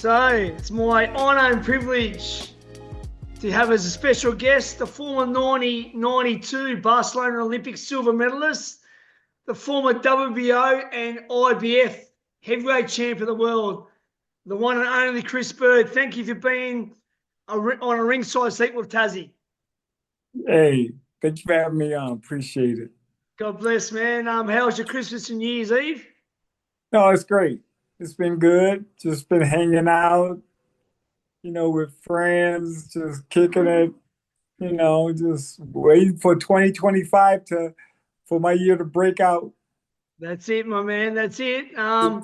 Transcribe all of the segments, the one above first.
So it's my honour and privilege to have as a special guest the former 1992 Barcelona Olympic silver medalist, the former WBO and IBF heavyweight champion of the world, the one and only Chris Byrd. Thank you for being on a ringside seat with Tassie. Hey, thank you for having me on. Appreciate it. God bless, man. How was your Christmas and New Year's Eve? No, it's great. It's been good. Just been hanging out, with friends, just kicking it, just waiting for 2025 for my year to break out. That's it, my man. That's it. No,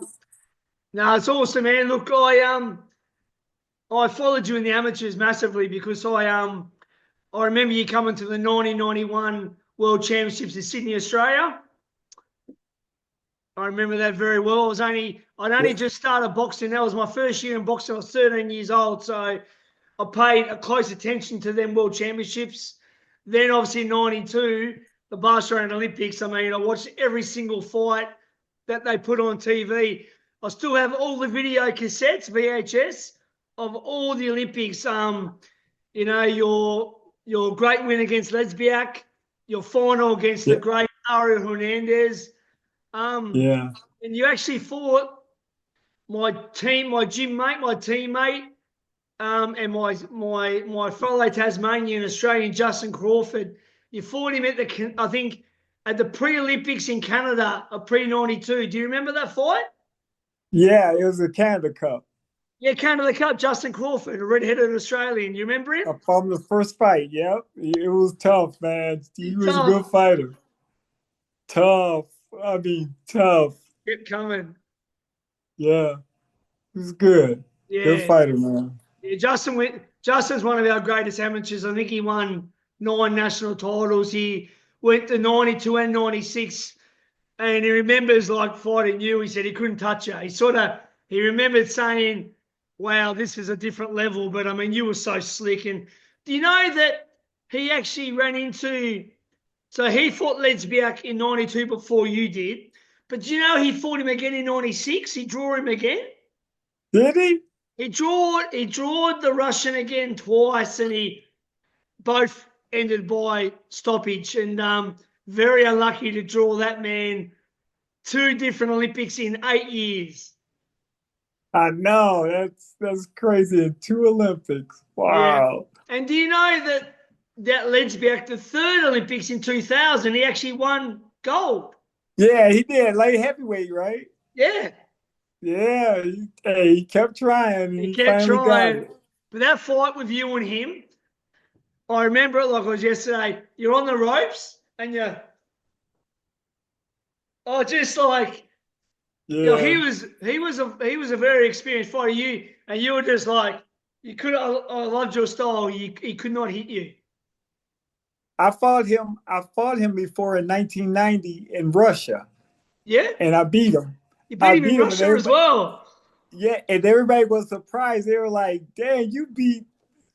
it's awesome, man. Look, I followed you in the amateurs massively because I remember you coming to the 1991 World Championships in Sydney, Australia. I remember that very well. I'd only just started boxing. That was my first year in boxing. I was 13 years old, so I paid a close attention to them World Championships. Then, obviously, in '92, the Barcelona Olympics. I mean, I watched every single fight that they put on TV. I still have all the video cassettes, VHS, of all the Olympics. Your great win against Lesbiak, your final against the great Ariel Hernandez. And you actually fought my gym mate, my teammate, and my fellow Tasmanian Australian Justin Crawford. You fought him at the pre-Olympics in Canada, pre-92. Do you remember that fight? Yeah, it was the Canada Cup. Yeah, Canada Cup. Justin Crawford, a red-headed Australian. You remember him? From the first fight. Yep, it was tough, man. He was a good fighter. Tough. Kept coming. Yeah, he was good. Yeah. Good fighter, man. Yeah, Justin's one of our greatest amateurs. I think he won 9 national titles. He went to 92 and 96, and he remembers fighting you. He said he couldn't touch you. He remembered saying, "Wow, this is a different level." But I mean, you were so slick. And do you know that he actually ran into? So he fought Lesbiak in 92 before you did. But do you know he fought him again in 96? He drew him again. Did he? He drawed the Russian again twice, and he both ended by stoppage. And very unlucky to draw that man 2 different Olympics in 8 years. I know, that's crazy. 2 Olympics. Wow. Yeah. And do you know that Lesbiak, the 3rd Olympics in 2000, he actually won gold? Yeah, he did. Light heavyweight, right? Yeah. Yeah, he kept trying. He kept trying. But that fight with you and him, I remember it like it was yesterday. You're on the ropes and you're, he was a very experienced fighter. You were just like, I loved your style. He could not hit you. I fought him before in 1990 in Russia. Yeah. And I beat him. You beat him in Russia as well. Yeah, and everybody was surprised. They were like, "Dang,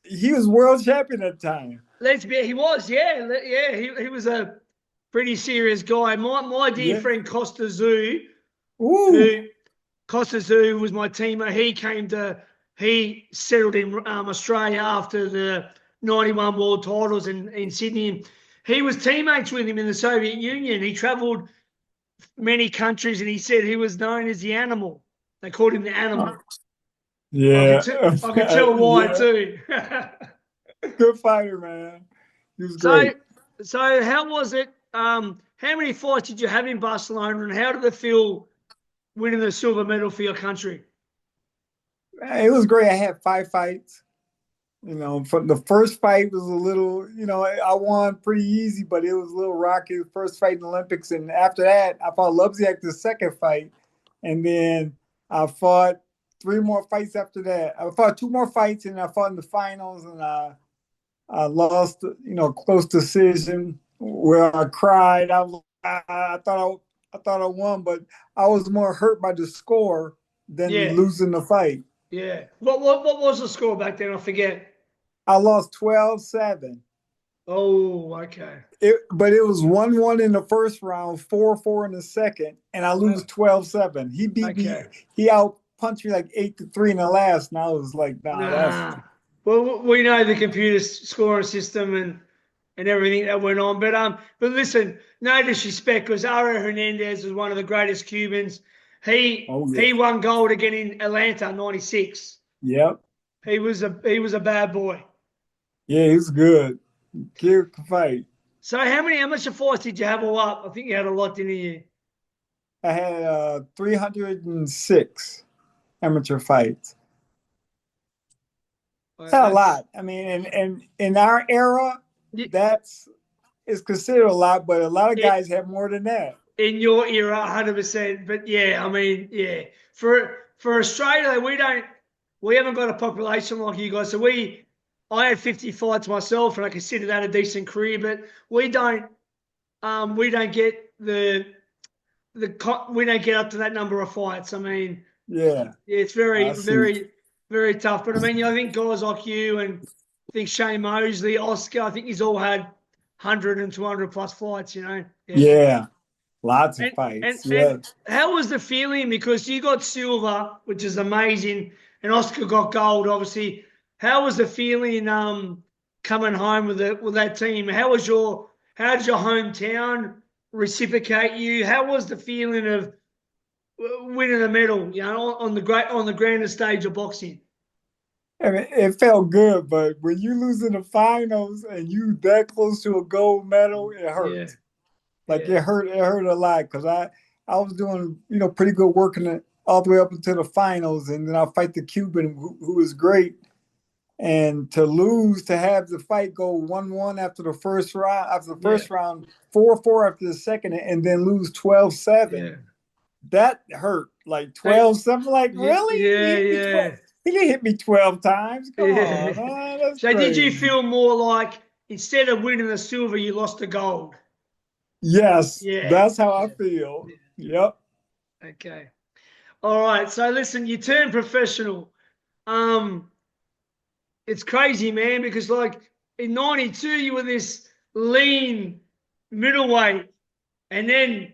he was world champion at the time." He was, he was a pretty serious guy. My dear friend Costa Zoo, Costa Zoo was my teammate. He settled in Australia after the 91 world titles in Sydney. He was teammates with him in the Soviet Union. He travelled many countries, and he said he was known as the Animal. They called him the Animal. Yeah. I can tell why too. Good fighter, man. He was great. So how was it? How many fights did you have in Barcelona, and how did it feel winning the silver medal for your country? It was great. I had 5 fights. From the first fight was a little, I won pretty easy, but it was a little rocky. The first fight in the Olympics, and after that, I fought Lubziak the second fight, and then I fought 3 more fights after that. I fought 2 more fights, and I fought in the finals, and I lost, close decision where I cried. I thought I won, but I was more hurt by the score than losing the fight. Yeah. What was the score back then? I forget. I lost 12-7. Oh, okay. But it was 1-1 in the first round, 4-4 in the second, and I lose 12-7. He beat me. He punched me like 8-3 in the last, and I was like, nah, that's Nah. Well, we know the computer scoring system and everything that went on. But listen, no disrespect, because Ara Hernandez was one of the greatest Cubans. He won gold again in Atlanta '96. Yep. He was a bad boy. Yeah, he's good. Kid can fight. So how many amateur fights did you have all up? I think you had a lot, didn't you? I had 306 amateur fights. That's a lot. I mean, and in our era, that's considered a lot, but a lot of guys have more than that. In your era, 100%. But yeah, I mean, yeah. For Australia, we haven't got a population like you guys. So I had 50 fights myself, and I consider that a decent career. But we don't get we don't get up to that number of fights. I mean, yeah, it's very, very tough. But I mean, I think guys like you and I think Shane Mosley, Oscar, I think he's all had 100 and 200 plus fights. Yeah. Lots of fights. And how was the feeling? Because you got silver, which is amazing, and Oscar got gold, obviously. How was the feeling coming home with that team? How did your hometown reciprocate you? How was the feeling of winning a medal, on the grandest stage of boxing? I mean, it felt good, but when you lose in the finals and you that close to a gold medal, it hurt. Yeah. It hurt a lot, because I was doing pretty good work all the way up until the finals, and then I fight the Cuban who was great, and to lose, to have the fight go 1-1 after the first round, round 4-4 after the second, and then lose 12-7. Yeah. That hurt, like 12-7. Like, really? Yeah. He didn't hit me 12 times. Come on, man. That's so crazy. Did you feel more like instead of winning the silver, you lost the gold? Yes, that's how I feel. Yep. Okay. All right. So listen, you turned professional. It's crazy, man, because like in '92 you were this lean middleweight, and then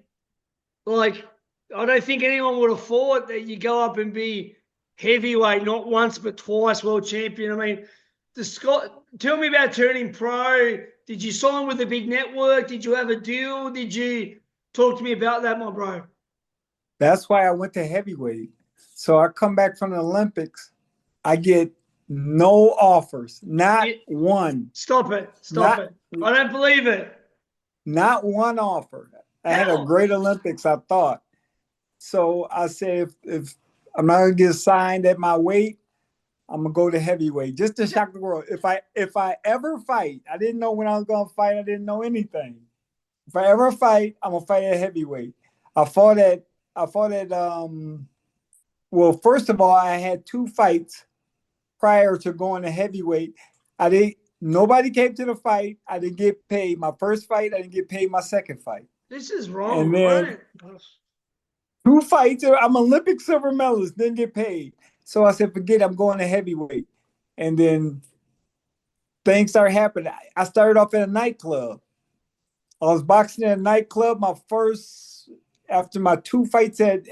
like I don't think anyone would have thought that you go up and be heavyweight, not once but twice world champion. I mean, tell me about turning pro. Did you sign with a big network? Did you have a deal? Did you talk to me about that, my bro? That's why I went to heavyweight. So I come back from the Olympics. I get no offers, not one. Stop it. I don't believe it. Not one offer. I had a great Olympics, I thought. So I said, if I'm not going to get signed at my weight, I'm gonna go to heavyweight just to shock the world. If I ever fight, I didn't know when I was gonna fight. I didn't know anything. If I ever fight, I'm gonna fight at heavyweight. I fought at. Well, first of all, I had 2 fights prior to going to heavyweight. Nobody came to the fight. I didn't get paid. My first fight, I didn't get paid. My second fight. This is wrong. And then right? 2 fights. I'm Olympic silver medalist. Didn't get paid. So I said, forget it, I'm going to heavyweight. And then things started happening. I started off at a nightclub. I was boxing at a nightclub. After my 2 fights at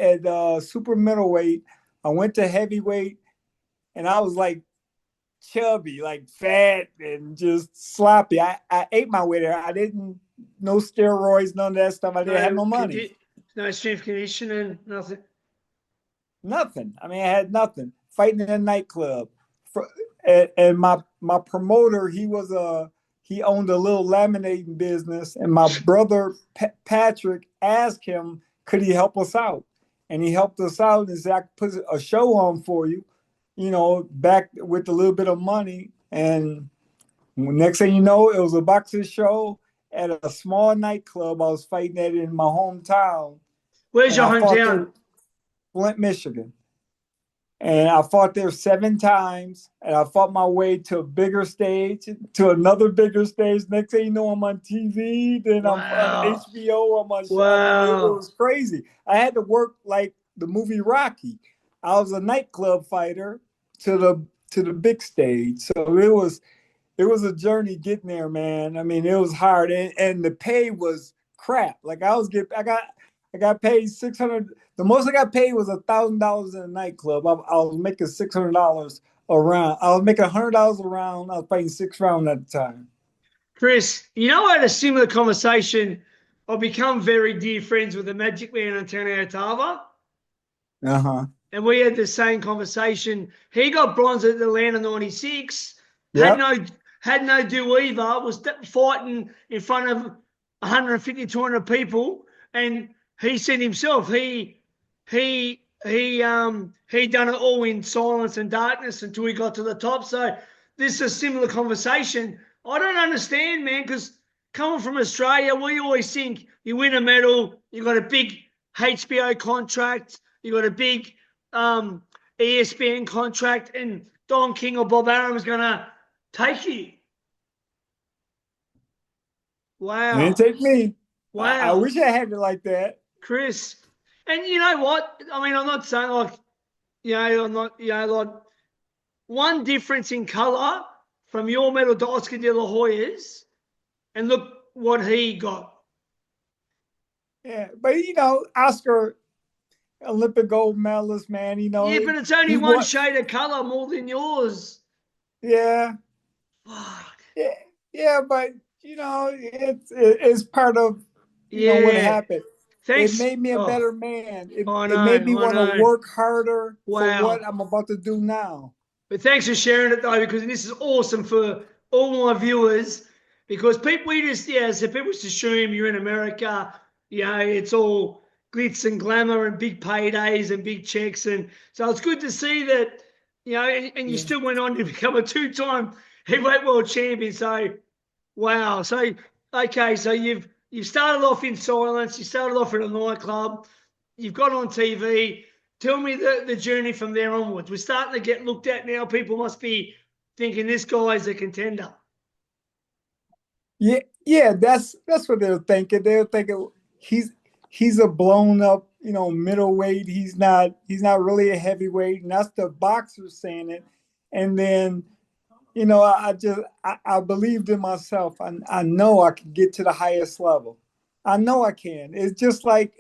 super middleweight, I went to heavyweight, and I was like chubby, like fat and just sloppy. I ate my way there. I didn't, no steroids, none of that stuff. I didn't have no money. No strength conditioning, nothing. Nothing. I mean, I had nothing. Fighting in a nightclub, and my promoter, he owned a little laminating business, and my brother Patrick asked him, could he help us out? And he helped us out and said, I could put a show on for you, back with a little bit of money. And next thing you know, it was a boxing show at a small nightclub I was fighting at in my hometown. Where's your hometown? Flint, Michigan. And I fought there 7 times, and I fought my way to a bigger stage, to another bigger stage. Next thing you know, I'm on TV, then I'm on HBO, I'm on show. It was crazy. I had to work like the movie Rocky. I was a nightclub fighter to the big stage. So it was a journey getting there, man. I mean, it was hard, and the pay was crap. Like I got I got paid 600. The most I got paid was $1,000 in a nightclub. I was making $600 a round. I was making $100 a round. I was fighting 6 rounds at the time. Chris, I had a similar conversation. I've become very dear friends with the Magic Man, Antonio Tava. Uh-huh. And we had the same conversation. He got bronze at Atlanta 96, Yep. had no do either, was fighting in front of 150, 200 people. And he said himself, he done it all in silence and darkness until he got to the top. So this is a similar conversation. I don't understand, man, because coming from Australia, we always think you win a medal, you got a big HBO contract, you got a big ESPN contract, and Don King or Bob Arum is going to take you. Wow. It didn't take me. Wow. I wish I had it like that. Chris. And you know what? I mean, I'm not saying like, I'm not, like one difference in colour from your medal to Oscar De La Hoya's, and look what he got. Yeah, but Oscar, Olympic gold medalist, man. Yeah, but it's only one shade of colour more than yours. Yeah. Fuck. Yeah, but it's part of what happened. Thanks. It made me a better man. It know, made me want to work harder for Wow. what I'm about to do now. But thanks for sharing it though, because this is awesome for all my viewers. Because people, so people just assume you're in America. It's all glitz and glamour and big paydays and big checks, and so it's good to see that. And you still went on to become a 2-time heavyweight world champion. So, wow. So, okay, so you've started off in silence. You started off at a nightclub. You've got on TV. Tell me the journey from there onwards. We're starting to get looked at now. People must be thinking this guy's a contender. Yeah, that's what they're thinking. They're thinking he's a blown up, middleweight. He's not really a heavyweight, and that's the boxers saying it. And then, I believed in myself. I know I can get to the highest level. I know I can. It's just like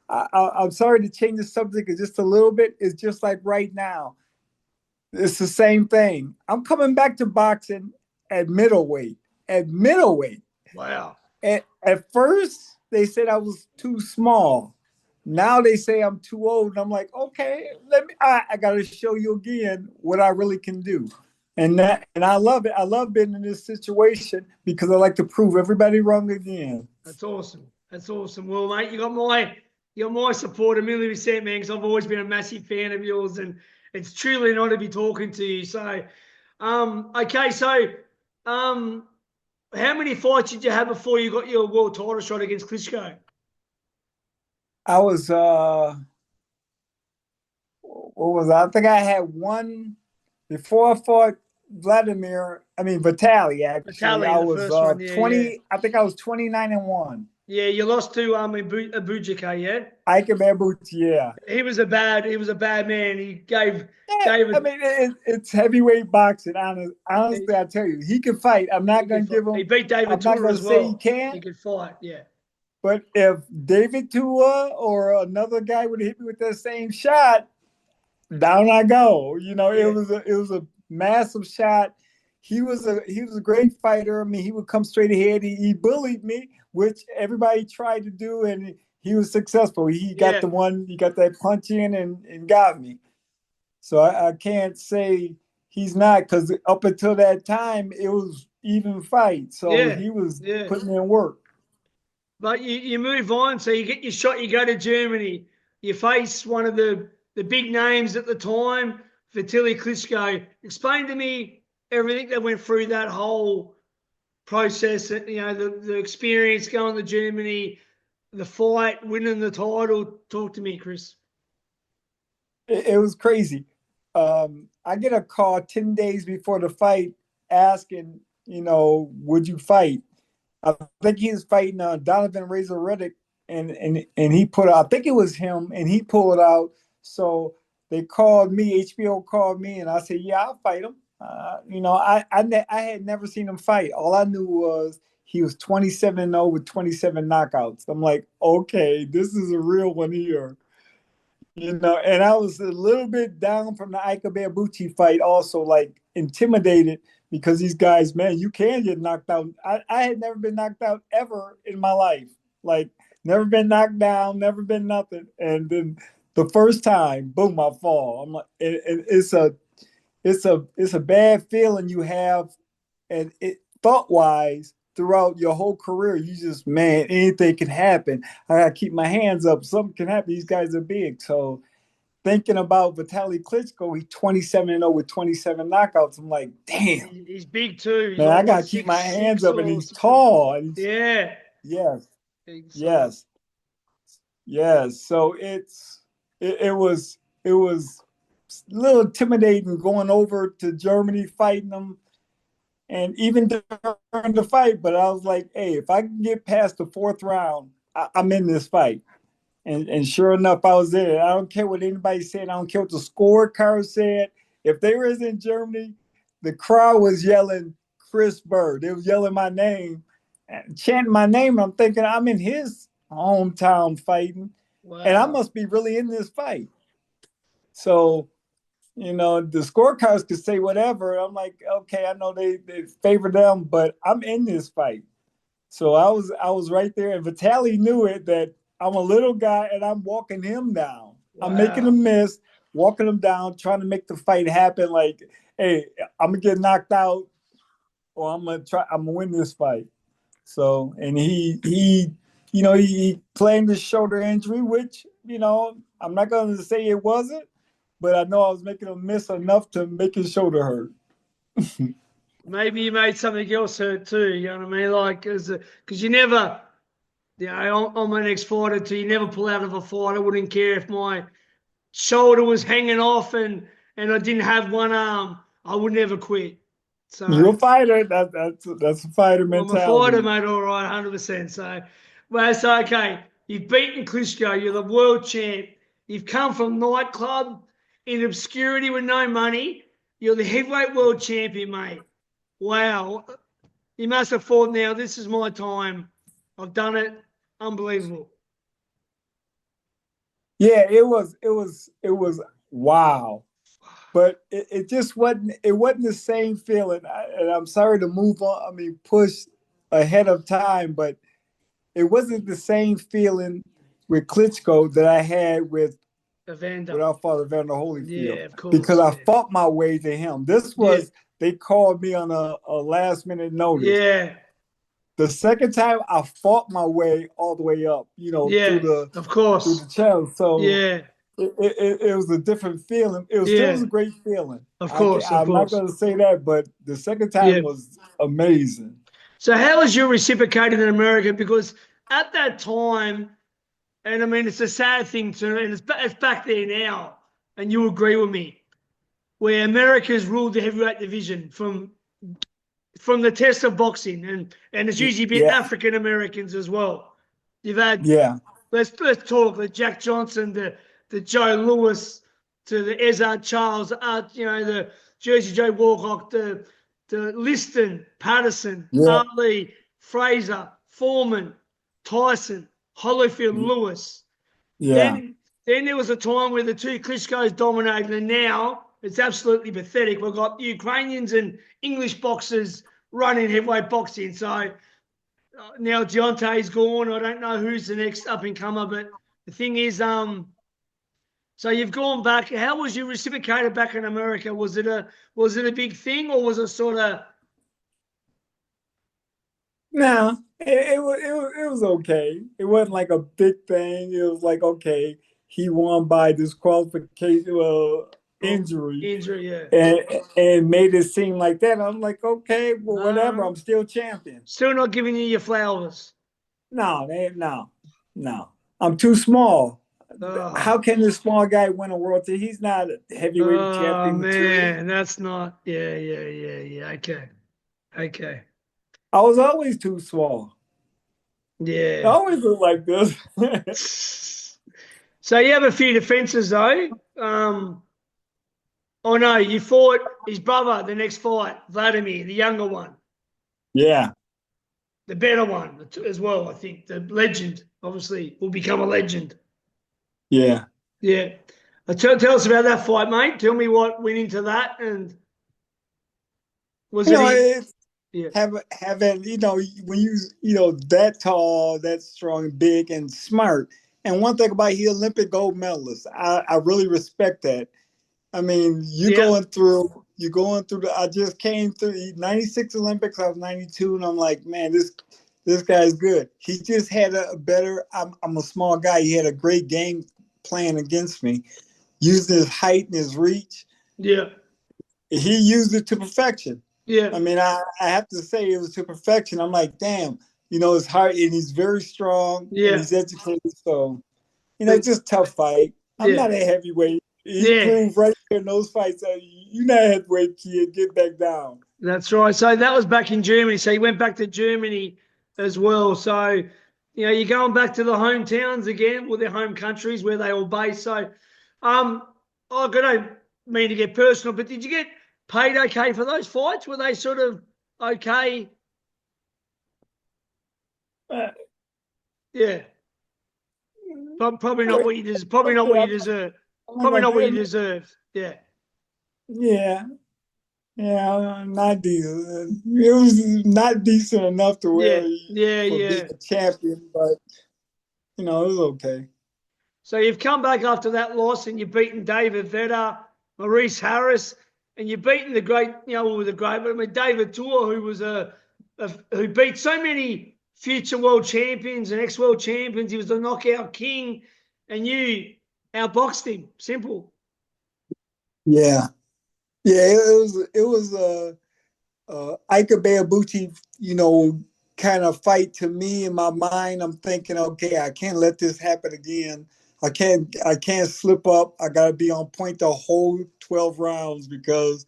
I'm sorry to change the subject just a little bit. It's just like right now. It's the same thing. I'm coming back to boxing at middleweight. Wow. At first, they said I was too small. Now they say I'm too old. And I'm like, okay, I got to show you again what I really can do. And I love it. I love being in this situation because I like to prove everybody wrong again. That's awesome. Well, mate, you got my support 1,000,000%, man, because I've always been a massive fan of yours, and it's truly an honor to be talking to you. So, okay, so, how many fights did you have before you got your world title shot against Klitschko? I was, I think I had one before I fought Vitali, actually. Vitali, I was first one, 20, yeah. I think I was 29-1. Yeah, you lost to Abujika, yeah? Ike Abuja, yeah. He was a bad man. He gave it's heavyweight boxing. Honestly, I tell you, he can fight. I'm not going to give him. He beat David Tua as well. Say he can't. He could fight, yeah. But if David Tua or another guy would hit me with that same shot, down I go. It was a massive shot. He was a great fighter. I mean, he would come straight ahead. He bullied me, which everybody tried to do, and he was successful. He got he got that punch in and got me. So I can't say he's not, because up until that time, it was even fight. So he was putting in work. But you move on, so you get your shot, you go to Germany. You face one of the big names at the time, Vitali Klitschko. Explain to me everything that went through that whole process, the experience going to Germany, the fight, winning the title. Talk to me, Chris. It was crazy. I get a call 10 days before the fight asking, would you fight? I think he was fighting Donovan Razor Reddick, and he put out, I think it was him, and he pulled out. So they called me, HBO called me, and I said, yeah, I'll fight him. I had never seen him fight. All I knew was he was 27-0 with 27 knockouts. I'm like, okay, this is a real one here. And I was a little bit down from the Ika Beabuchi fight, also like intimidated because these guys, man, you can get knocked out. I had never been knocked out ever in my life. Like, never been knocked down, never been nothing. And then the first time, boom, I fall. I'm like, it's a bad feeling you have, and it thought wise throughout your whole career. You just, man, anything can happen. I gotta keep my hands up. Something can happen. These guys are big. So thinking about Vitali Klitschko, he's 27-0 with 27 knockouts. I'm like, damn, He's big too. He's man, like I what, gotta keep my hands up, and he's 6'6" tall. And yeah. yes, So, yes. So it was a little intimidating going over to Germany fighting them. And even during the fight, but I was like, hey, if I can get past the fourth round, I'm in this fight. And sure enough, I was in it. I don't care what anybody said. I don't care what the scorecard said. If they was in Germany, the crowd was yelling Chris Byrd. They was yelling my name, chanting my name. I'm thinking I'm in his hometown fighting. wow. And I must be really in this fight. So, the scorecards could say whatever. I'm like, okay, I know they favor them, but I'm in this fight. So I was right there, and Vitali knew it, that I'm a little guy and I'm walking him down. Wow. I'm making him miss, walking him down, trying to make the fight happen. Like, hey, I'm gonna get knocked out, or I'm gonna win this fight. So, and he claimed his shoulder injury, which, I'm not gonna say it wasn't, but I know I was making him miss enough to make his shoulder hurt. Maybe you made something else hurt too. You know what I mean? Like, because you never, I'm an ex-fighter too. You never pull out of a fight. I wouldn't care if my shoulder was hanging off and I didn't have one arm. I would never quit. So you're a fighter. That's a fighter mentality. I'm a fighter, mate. All right, 100%. So, well, it's okay. You've beaten Klitschko. You're the world champ. You've come from nightclub in obscurity with no money. You're the heavyweight world champion, mate. Wow. You must have thought, now this is my time. I've done it. Unbelievable. Yeah, it was wow. But it just wasn't the same feeling. And I'm sorry to move on. I mean, push ahead of time, but it wasn't the same feeling with Klitschko that I had with our father, Evander Holyfield. Yeah, of course. Because I fought my way to him. This was, they called me on a last minute notice. Yeah. The second time, I fought my way all the way up, through the channel. So it was a different feeling. It was still a great feeling. Of course. I'm not going to say that, but the second time was amazing. So how was you reciprocated in America? Because at that time, and I mean, it's a sad thing too, and it's back there now, and you agree with me, where America's ruled the heavyweight division from the test of boxing, and it's usually been African Americans as well. You've had let's talk the Jack Johnson, the Joe Louis, to the Ezard Charles, the Jersey Joe Walcott, the Liston, Patterson, Ali, Fraser, Foreman, Tyson, Holyfield, Lewis. Then there was a time where the two Klitschkos dominated, and now it's absolutely pathetic. We've got Ukrainians and English boxers running heavyweight boxing. So now Deontay's gone. I don't know who's the next up-and-comer, but the thing is, so you've gone back. How was you reciprocated back in America? Was it a big thing, or was it sort of? No, it was okay. It wasn't like a big thing. It was like, okay, he won by disqualification, injury. Injury, yeah. And made it seem like that. I'm like, okay, well, whatever. I'm still champion. Still not giving you your flowers. No. I'm too small. How can this small guy win a world title? He's not a heavyweight champion. Oh man, that's not. Yeah. Okay. I was always too small. Yeah. I always look like this. So you have a few defenses though. Oh no, you fought his brother the next fight, Wladimir, the younger one. Yeah. the better one as well. I think the legend obviously will become a legend. Yeah. Yeah. Tell us about that fight, mate. Tell me what went into that, and was You know, it? Yeah. having when you that tall, that strong, big, and smart. And one thing about he Olympic gold medalist, I really respect that. I mean, you're going through I just came through 96 Olympics, I was 92, and I'm like, man, this guy's good. He just had a better, I'm a small guy. He had a great game plan against me, using his height and his reach. Yeah. He used it to perfection. Yeah. I mean, I have to say it was to perfection. I'm like, damn, his heart, and he's very strong and Yeah. he's educated. So, But just tough fight. I'm yeah. not a heavyweight. He Yeah. proved right there in those fights that you're not a heavyweight, kid. Get back down. That's right. So that was back in Germany. So he went back to Germany as well. So, you're going back to the hometowns again, or their home countries where they all base. So, I don't mean to get personal, but did you get paid okay for those fights? Were they sort of okay? Uh, Yeah. Probably not what you deserve. Probably not what yeah, you deserve. I'm not Probably gonna not what do you it. deserve. Yeah. Yeah, yeah, not decent. It was not decent enough to Yeah. where Yeah. for being Yeah. a champion, but it was okay. So you've come back after that loss and you've beaten David Vedder, Maurice Harris, and you've beaten the great, the great, but I mean David Tua, who was who beat so many future world champions and ex-world champions. He was the knockout king, and you outboxed him. Simple. Yeah, yeah. It was Ika Beabuchi, kind of fight to me in my mind. I'm thinking, okay, I can't let this happen again. I can't slip up. I got to be on point the whole 12 rounds because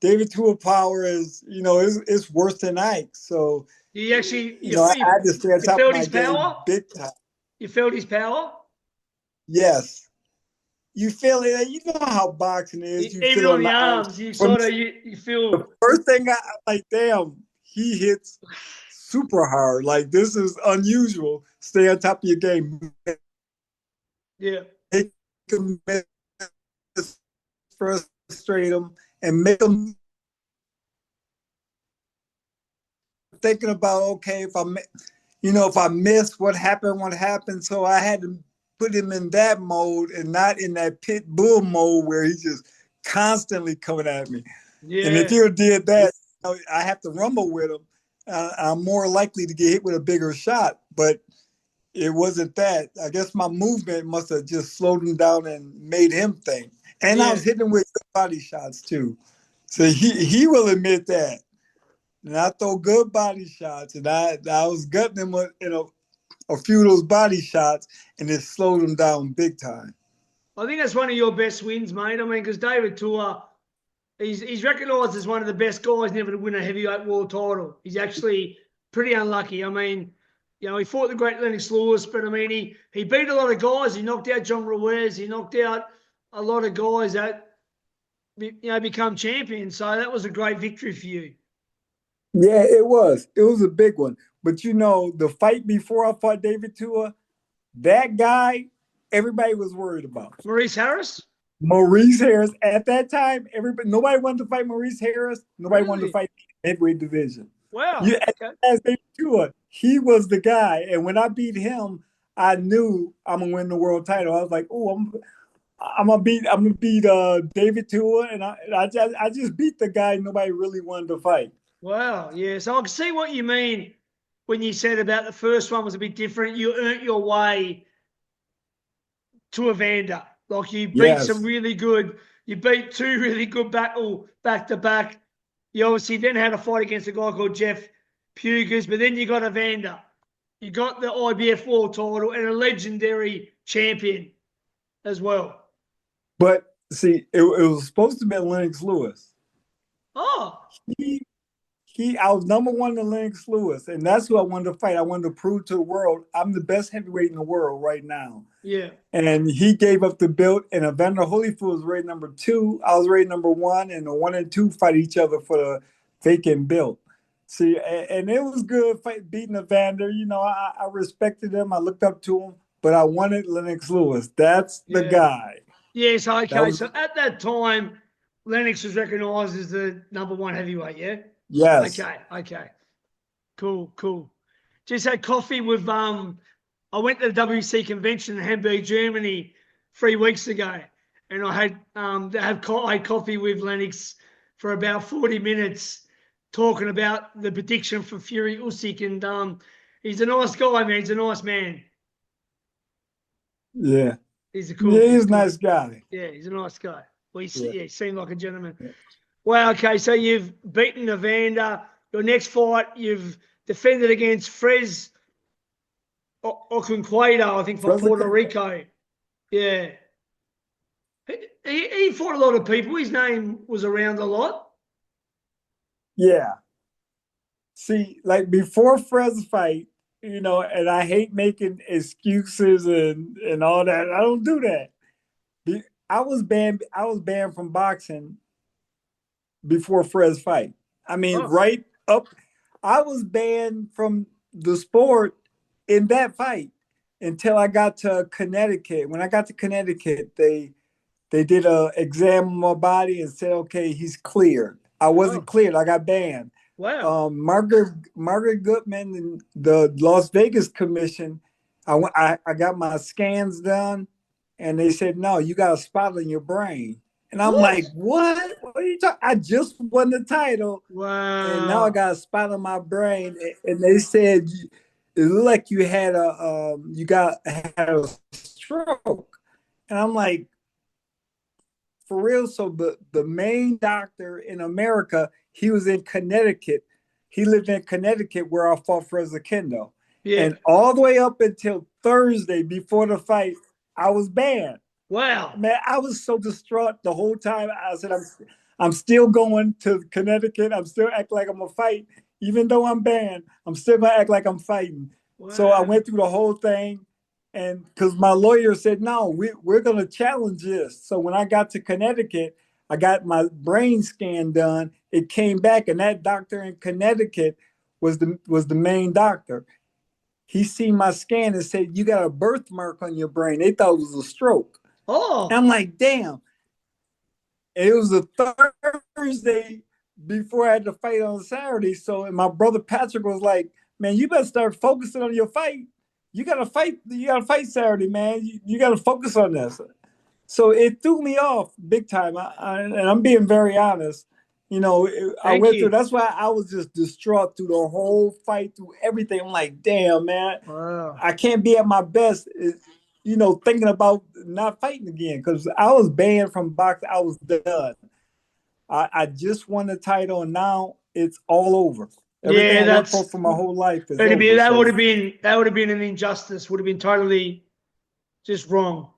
David Tua power is, it's worse than Ike. So, You actually I had to stay on you top of felt my his game power. big time. You felt his power. Yes. You feel it. You know how boxing is. You Even feel it on in the the arms. arms, you From sort of you feel. the first thing I like, damn, he hits super hard. Like this is unusual. Stay on top of your game. Yeah. Make him miss, frustrate him, and make him thinking about okay, if I miss, what happened, what happened. So I had to put him in that mode and not in that pit bull mode where he's just constantly coming at me. And if Yeah. you did that, I have to rumble with him. I'm more likely to get hit with a bigger shot, but it wasn't that. I guess my movement must have just slowed him down and made him think. And I Yeah. was hitting him with body shots too. So he will admit that. And I throw good body shots, and I was gutting him in a few of those body shots, and it slowed him down big time. I think that's one of your best wins, mate. I mean, because David Tua, he's recognised as one of the best guys never to win a heavyweight world title. He's actually pretty unlucky. I mean, he fought the great Lennox Lewis, but I mean, he beat a lot of guys. He knocked out John Ruiz. He knocked out a lot of guys that become champions. So that was a great victory for you. Yeah, it was. It was a big one. But the fight before I fought David Tua, that guy, everybody was worried about. Maurice Harris? Maurice Harris at that time, nobody wanted to fight Maurice Harris. Nobody wanted to Really? fight the heavyweight division. Wow. Okay. As David Tua, he was the guy. And when I beat him, I knew I'm gonna win the world title. I was like, oh, I'm gonna beat David Tua, and I just beat the guy nobody really wanted to fight. Wow. Yeah. So I can see what you mean when you said about the first one was a bit different. You earned your way to Evander. Like you beat some Yes, really good, you beat two really good battle back to back. You obviously then had a fight against a guy called Jeff Pugas, but then you got Evander. You got the IBF world title and a legendary champion as well. but see, it was supposed to be Lennox Lewis. Oh, He I was number one to Lennox Lewis, and that's who I wanted to fight. I wanted to prove to the world I'm the best heavyweight in the world right now. yeah. And he gave up the belt, and Evander Holyfield was rated number two. I was rated number one, and the one and two fight each other for the vacant belt. See, and it was good beating Evander. You know, I respected him. I looked up to him, but I wanted Lennox Lewis. That's the Yeah. guy. Yes, That okay. was So at that time, Lennox was recognised as the #1 heavyweight, yeah? yes, Okay. Cool. Just had coffee with I went to the WC convention in Hamburg, Germany 3 weeks ago, and I had coffee with Lennox for about 40 minutes talking about the prediction for Fury Usyk, and he's a nice guy, man. He's a nice man. yeah, He's a yeah. cool. He's He's a cool. nice guy. Yeah, he's a nice guy. Well, Yeah. he seemed like a gentleman. Yeah. Well, okay, so you've beaten Evander. Your next fight, you've defended against Frez Oquendo, I think, from Puerto Rico. Yeah. He fought a lot of people. His name was around a lot. Yeah. See, like before Fred's fight, you know, and I hate making excuses and all that. I don't do that. I was banned. I was banned from boxing before Fred's fight. I mean, Oh, right up. I was banned from the sport in that fight until I got to Connecticut. When I got to Connecticut, they did a exam on my body and said, okay, he's cleared. I wasn't oh, cleared. I got banned. wow. Margaret Goodman and the Las Vegas Commission, I got my scans done, and they said, no, you got a spot in your brain. And I'm What? like, what? What are you talking? I just won the title, and now I Wow. got a spot on my brain. And they said it looked like you had had a stroke. And I'm like, for real. So the main doctor in America, he was in Connecticut. He lived in Connecticut where I fought for Oquendo. Yeah. And all the way up until Thursday before the fight, I was banned. Wow. Man, I was so distraught the whole time. I said, I'm still going to Connecticut. I'm still acting like I'm gonna fight. Even though I'm banned, I'm still gonna act like I'm fighting. So I Wow. went through the whole thing. And because my lawyer said, no, we're going to challenge this. So when I got to Connecticut, I got my brain scan done. It came back, and that doctor in Connecticut was the main doctor. He seen my scan and said, you got a birthmark on your brain. They thought it was a stroke. And Oh, I'm like, damn. And it was a Thursday before I had to fight on Saturday. So and my brother Patrick was like, man, you better start focusing on your fight. You gotta fight. You gotta fight Saturday, man. You gotta focus on this. So it threw me off big time. And I'm being very honest. You know, I thank went through. you. That's why I was just distraught through the whole fight, through everything. I'm like, damn, man, Wow. I can't be at my best. You know, thinking about not fighting again because I was banned from boxing. I was done. I just won the title, and now it's all over. Everything Yeah, I worked for my whole life is over. So that would have been an injustice. Would have been totally just wrong.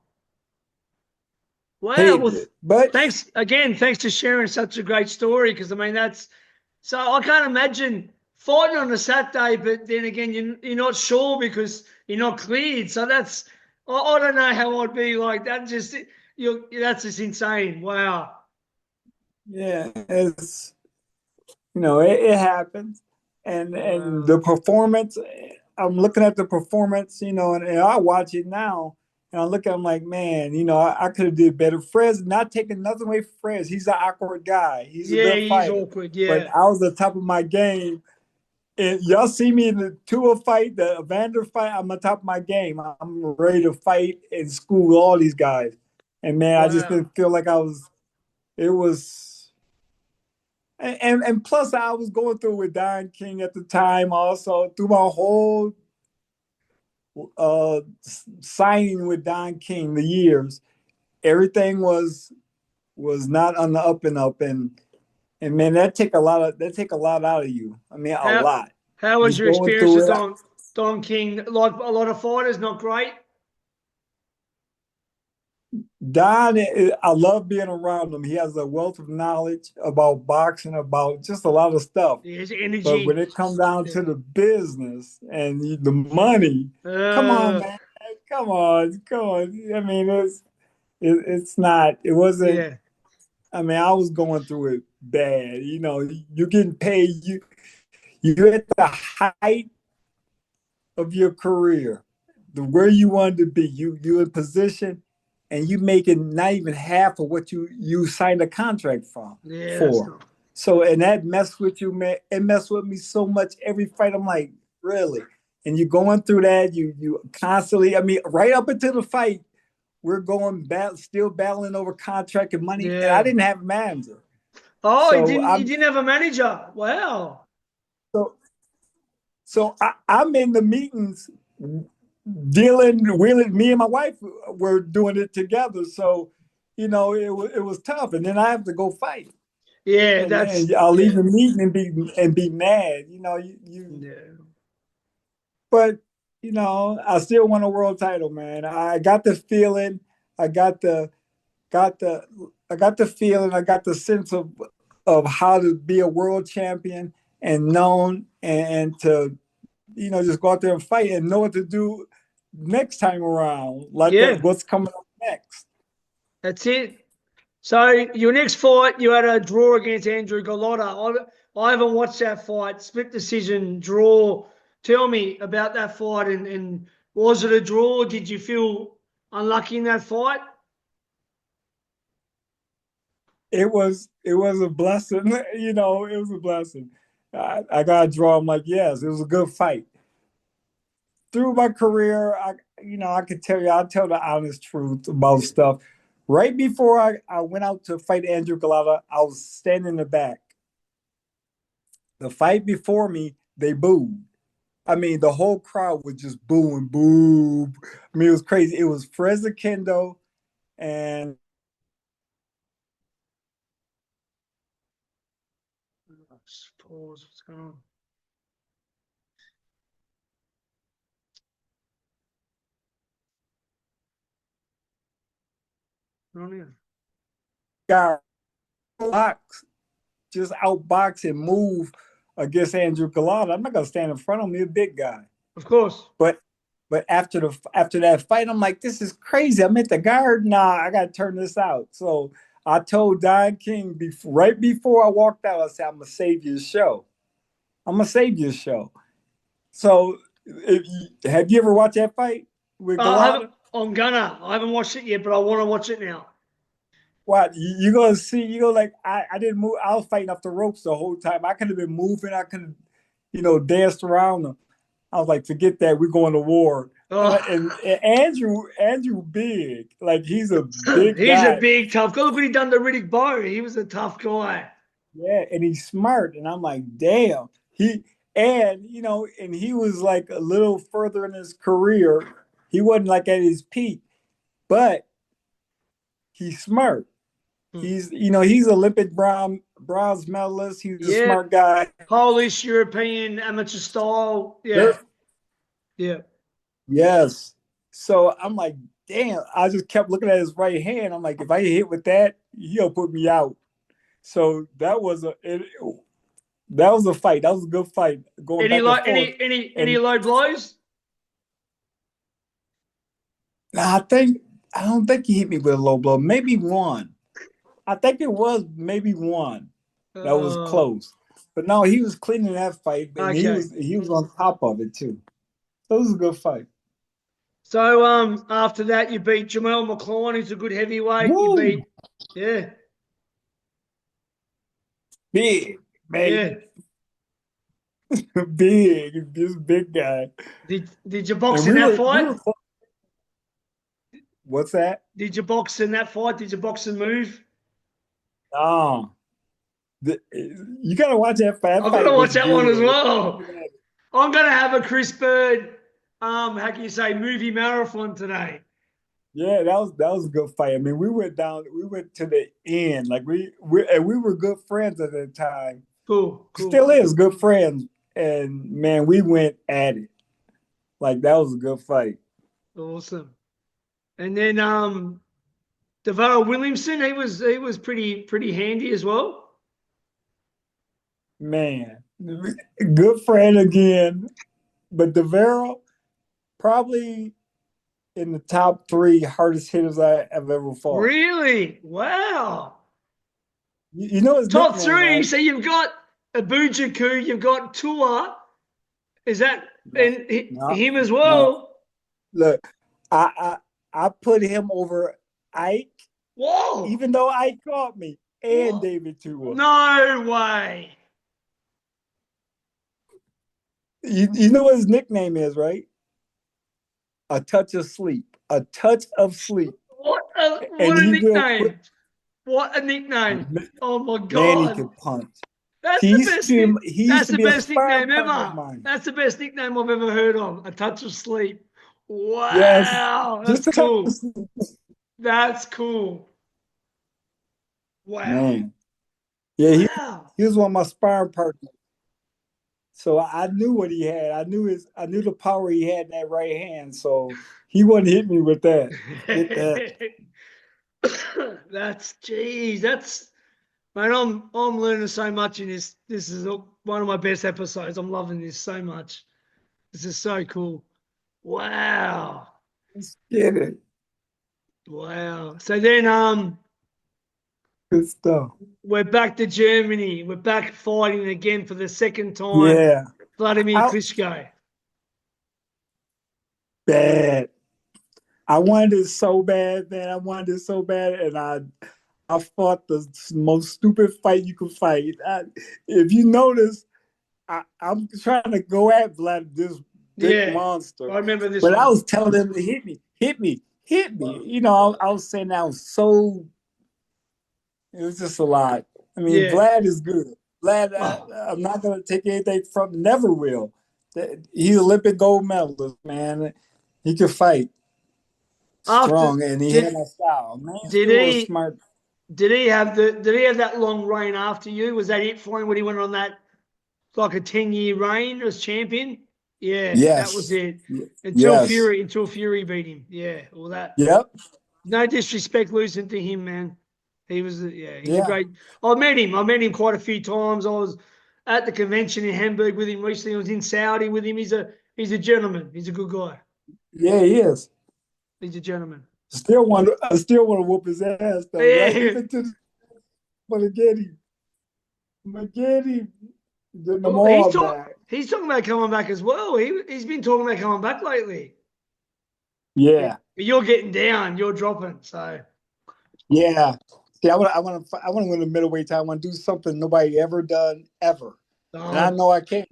Wow. hated Well, it, but thanks again. Thanks for sharing such a great story. Because I mean, that's so I can't imagine fighting on a Saturday, but then again, you're not sure because you're not cleared. So I don't know how I'd be like that. That's just insane. Wow. yeah, it's it happens, and Wow. the performance. I'm looking at the performance, and I watch it now, and I look at him like, man, I could have did better. Fred's not taking nothing away from Fred. He's an awkward guy. He's a Yeah, good he's fighter, awkward. but Yeah. I was at the top of my game. And y'all see me in the Tua fight, the Evander fight. I'm on top of my game. I'm ready to fight and school all these guys. And man, I just Wow. didn't feel like I was. It was, and plus I was going through with Don King at the time. Also through my whole signing with Don King, the years, everything was not on the up and up, and man, that take a lot out of you. I mean, a How lot. how was Just your going experience through with it. Don King? Like a lot of fighters, not great. Don, I love being around him. He has a wealth of knowledge about boxing, about just a lot of stuff. His But when energy. it comes down Yeah. to the business and the money, come on, Uh, man, come on, come on. I mean, it's not. It wasn't. I mean, I was going through it bad. You're getting paid. you're at the height of your career, where you wanted to be. You're in position, and you making not even half of what you signed a contract for. Yeah, that's not. So, and that messed with you, man. It messed with me so much every fight. I'm like, really? And you're going through that. You constantly. I mean, right up until the fight, we're still battling over contract and money, and I Yeah. didn't have a manager. Oh, So you didn't have a manager. Wow. so I'm in the meetings dealing. Me and my wife were doing it together. So, it was tough. And then I have to go fight. Yeah, And I'll leave the meeting and be mad. Yeah. But I still want a world title, man. I got the feeling. I got the feeling. I got the sense of how to be a world champion and known and to just go out there and fight and know what to do next time around. Like what's coming up next. That's it. So your next fight, you had a draw against Andrew Golota. I haven't watched that fight. Split decision draw. Tell me about that fight and was it a draw? Did you feel unlucky in that fight? It was a blessing. It was a blessing. I got a draw. I'm like, yes, it was a good fight. Through my career, I could tell you, I'll tell the honest truth about stuff. Right before I went out to fight Andrew Golota, I was standing in the back. The fight before me, they booed. I mean, the whole crowd was just booing, boo. I mean, it was crazy. It was Oquendo and Pause. What's going on? guy box, just outbox and move against Andrew Golota. I'm not gonna stand in front of him. He's a big guy. Of course. But after that fight, I'm like, this is crazy. I'm at the guard. Nah, I gotta turn this out. So I told Don King right before I walked out, I said, I'm gonna save your show. I'm gonna save your show. So have you ever watched that fight with Golota? I haven't watched it yet, but I want to watch it now. What you gonna see? You go like I didn't move. I was fighting off the ropes the whole time. I could have been moving. I could have, danced around them. I was like, forget that. We're going to war. Oh. And Andrew big, like he's a big he's guy. a big tough guy. Look what he done to Riddick Bowe. He was a tough guy. Yeah, and he's smart. And I'm like, damn. And he was like a little further in his career. He wasn't like at his peak, but he's smart. He's Olympic bronze medalist. He's a smart guy. Polish European amateur style. Yeah. Yeah. Yes. So I'm like, damn. I just kept looking at his right hand. I'm like, if I hit with that, he'll put me out. So that was a fight. That was a good fight. Going back and forth. Any low blows? I don't think he hit me with a low blow. Maybe one. I think it was maybe one. That was close. But no, he was cleaning that fight, and he was on top of it too. So it was a good fight. So after that, you beat Jameel McCline, who's a good heavyweight. Woo! You beat big, man. Yeah. Big, this big guy. Did you box in that fight? What's that? Did you box in that fight? Did you box and move? Oh, you gotta watch that fight. I'm gonna watch that one as well. I'm gonna have a Chris Byrd, how can you say, movie marathon today. Yeah, that was a good fight. I mean, we went to the end. Like we were good friends at that time. Cool. Still is good friends. And man, we went at it. Like that was a good fight. Awesome. And then Devaro Williamson, he was pretty handy as well. Man, good friend again. But Devaro, probably in the top 3 hardest hitters I've ever fought. Really? Wow. You know his top nickname, 3. right? So you've got Abujaku, you've got Tua. Is that and No, him as no. well? Look, I put him over Ike, Whoa! even though Ike caught me, and Whoa. David Tua. No way. You know what his nickname is, right? A touch of sleep. A touch of sleep. What And a he will put, nickname. What a nickname. Oh my man, he God. can punch. That's He the used best to, he used that's to the be a best sparring nickname partner of ever. mine. That's the best nickname I've ever heard of. A touch of sleep. Yes, Wow. That's just a touch of cool. sleep. That's cool. Wow. Man. Yeah, Wow. he was one of my sparring partners. So I knew what he had. I knew the power he had in that right hand. So he wouldn't hit me with that. Get that. That's man, I'm learning so much in this. This is one of my best episodes. I'm loving this so much. This is so cool. Wow. Let's get it. Wow. So then Good stuff. we're back to Germany. We're back fighting again for the second time. Yeah. Vladimir I, Klitschko. bad. I wanted it so bad, man. I wanted it so bad, and I fought the most stupid fight you could fight. If you notice, I'm trying to go at Vlad, this big Yeah. monster, I remember this but I one. was telling him to hit me, hit me, hit me. You know, I was saying that was so. It was just a lot. I mean, Yeah. Vlad is good. Vlad, Oh, I'm not going to take anything from. Never will. He's Olympic gold medalist, man. He could fight after strong, and he had did that style. Man, did still was he smart. did he have that long reign after you? Was that it for him when he went on that like a 10-year reign as champion? Yeah, that was Yes. it. Yes. Until Fury beat him. Yeah, all that. Yep. No disrespect losing to him, man. He was yeah, he's a Yeah. great. I met him. I met him quite a few times. I was at the convention in Hamburg with him recently. I was in Saudi with him. He's a gentleman. He's a good guy. Yeah, he is. He's a gentleman. I still want to whoop his ass though, right? Yeah. Even to want to get him. Get him. Get them Well, all back. he's talking about coming back as well. He's been talking about coming back lately. Yeah. But you're getting down, you're dropping. So Yeah. See, I want to win the middleweight title. I want to do something nobody ever done ever, and I oh, know I can.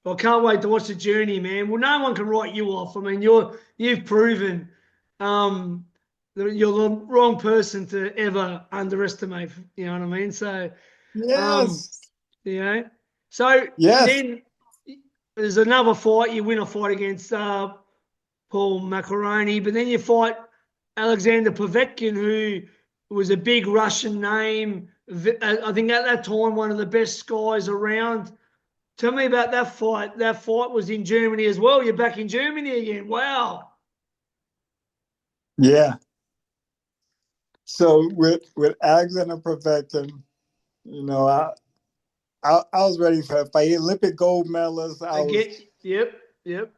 I can't wait to watch the journey, man. Well, no one can write you off. I mean, you've proven that you're the wrong person to ever underestimate. You know what I mean? So, um, Yes. you know, so Yes. then there's another fight. You win a fight against Paul Macaroni, but then you fight Alexander Povetkin, who was a big Russian name. I think at that time one of the best guys around. Tell me about that fight. That fight was in Germany as well. You're back in Germany again. Wow. Yeah. So with Alexander Povetkin, you know, I was ready for a fight. Olympic gold medalist. I I was, get. Yep. Yep.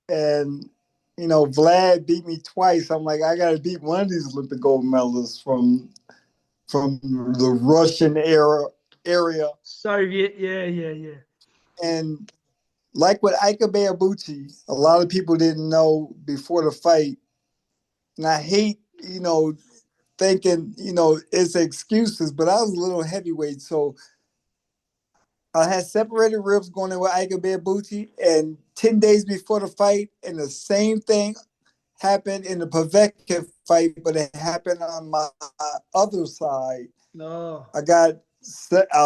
and you know, Vlad beat me twice. I'm like, I got to beat one of these Olympic gold medalists from the Russian area. Soviet. Yeah. Yeah. Yeah. And like with Ike Bayabuchi, a lot of people didn't know before the fight. And I hate, you know, thinking, you know, it's excuses, but I was a little heavyweight. So I had separated ribs going in with Ike Bayabuchi, and 10 days before the fight, and the same thing happened in the Povetkin fight, but it happened on my other side. No. I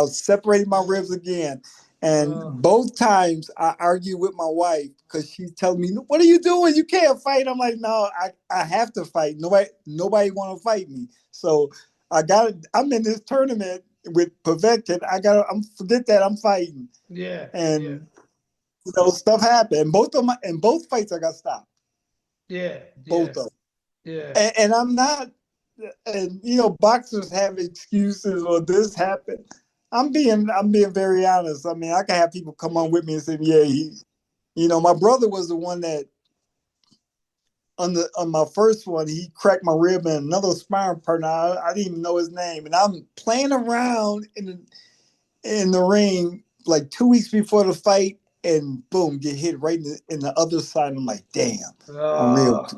was separating my ribs again. And Oh. both times I argued with my wife because she's telling me, "What are you doing? You can't fight." I'm like, "No, I have to fight. Nobody want to fight me." So I'm in this tournament with Povetkin. I'm forget that I'm fighting. Yeah. Yeah. And you know, stuff happened. Both fights I got stopped. Yeah. Both Yeah. of them. Yeah. And I'm not, and you know, boxers have excuses or this happened. I'm being very honest. I mean, I can have people come on with me and say, yeah, you know, my brother was the one that on my first one, he cracked my rib, and another sparring partner, I didn't even know his name, and I'm playing around in the ring like 2 weeks before the fight, and boom, get hit right in the other side. I'm like, damn,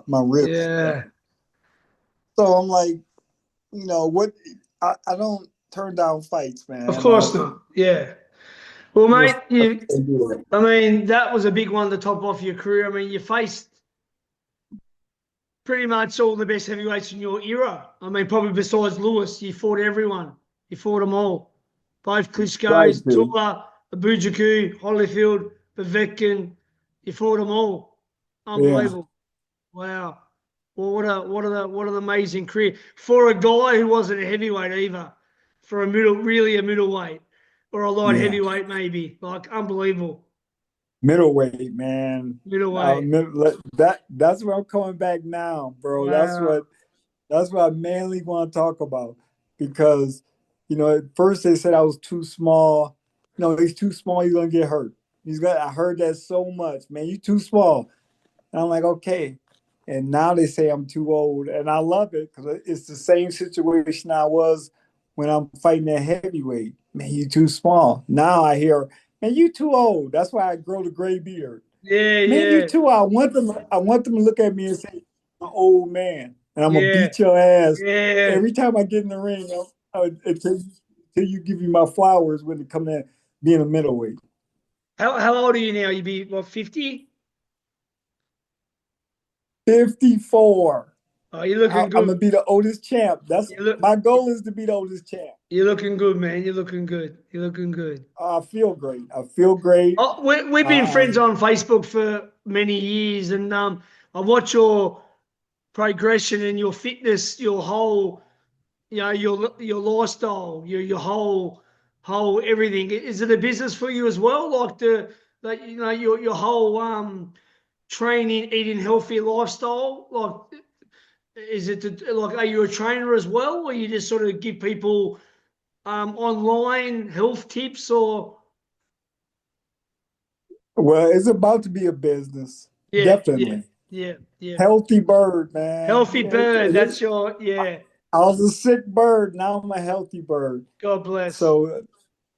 my rib. Yeah. So I'm like, what? I don't turn down fights, Of man. course not. Yeah. Well, mate, I I mean, that was a big one to top off your career. I mean, you faced pretty much all the best heavyweights in your era. I mean, probably besides Lewis, you fought everyone. You fought them all. Both right, Klitschko's, dude. Tua, Abujaku, Holyfield, Povetkin. You fought them all. Yeah, Unbelievable. Wow. Well, what an amazing career for a guy who wasn't a heavyweight either, for a middleweight or a light yeah. heavyweight maybe. Like unbelievable. Middleweight, man. Middleweight. That's where I'm coming back now, bro. Wow. That's what I mainly want to talk about because, at first they said I was too small. No, he's too small. He's gonna get hurt. I heard that so much, man. You too small. And I'm like, okay. And now they say I'm too old, and I love it because it's the same situation I was when I'm fighting at heavyweight. Man, you too small. Now I hear, man, you too old. That's why I grow the gray beard. Yeah, Man, you yeah, too. I want them to look at me and say, I'm an old man, and I'm gonna yeah, beat your ass yeah. every time I get in the ring. Until you give me my flowers when it come to being a middleweight. How old are you now? You be what, 50? 54. Oh, you're looking I'm gonna good. be the oldest champ. That's You look my goal is to be the oldest champ. you're looking good, man. You're looking good. You're looking good. I feel great. I feel great. Oh, we've been friends Um, on Facebook for many years, and I watch your progression and your fitness, your whole, your lifestyle, your whole everything. Is it a business for you as well? Your whole training, eating healthy lifestyle. Like, is it like, are you a trainer as well, or you just sort of give people online health tips or? well, it's about to be a business. Yeah, yeah, Definitely. yeah, yeah. Healthy bird, man. Healthy bird. That's your, yeah. I was a sick bird. Now I'm a healthy bird. God bless. So